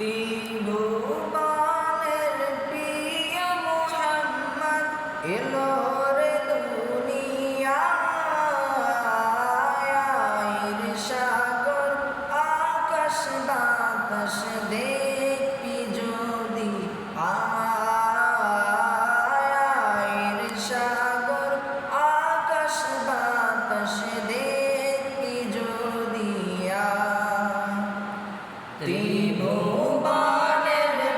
ত্রিভুবনের প্রিয় মুহাম্মদ এলো রে দুনিয়ায় সাগর আকাশ বাতাস দেখবি যদি আয় সাগর আকাশ বাতাস দেখবি যদি ত্রিভুবনের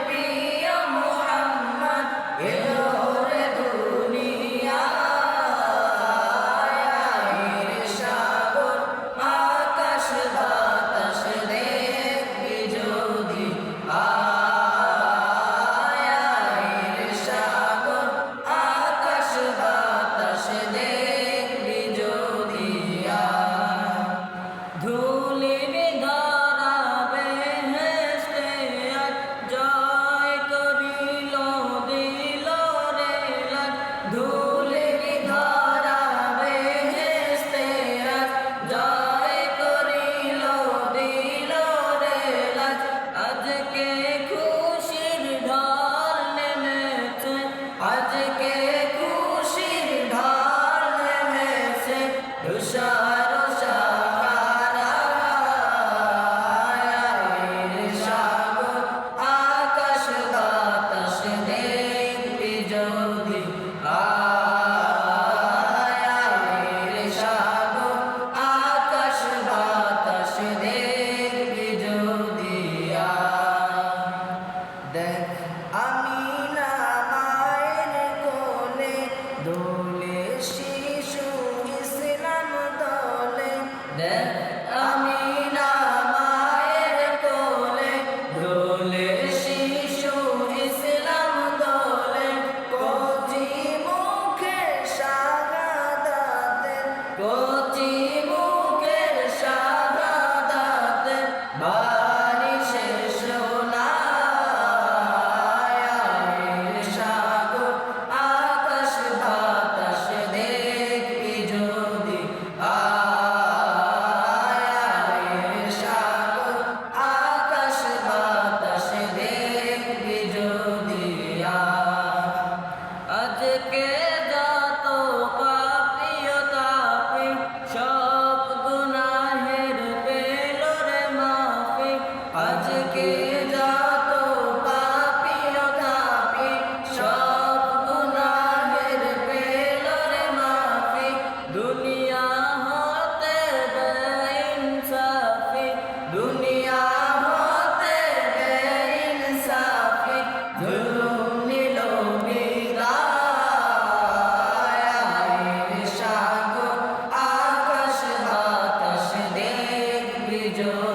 প্রিয় মুহাম্মদ এলো রে দুনিয়ায় সাগর আকাশ বাতাস দেখবি যদি আয় সাগর আকাশ বাতাস দেখবি যদি ধুলির আজকে খুশির ঢল নেমেছে তুষার সাগর আকাশ বাতাস দেখবি যদি সাগর আকাশ বাতাস দেখবি যদি দেখ আমি দোলে শিশু ইসলাম দলে আমিনা মায়ের কোলে দোলে শিশু ইসলাম দলে কচি মুখের শাহাদাতের কচি মুখের শাহাদাতের বাড়ি শেষ না সাগর আকাশ বাতাস দেখবি যদি সাগর আকাশ বাতাস দেখবি যদি আজকে যত পাপিও তাপি সব গুনাহের পেল রে মাফি আজকে যত পাপিও তাপি সব গুনাহের পেল রে মাফি দুনিয়া হতে বেইনসাফি দুনিয়া হতে বেইনসাফি জুলুম নিল বিদায় সাগর আকাশ বাতাস দেখবি যদি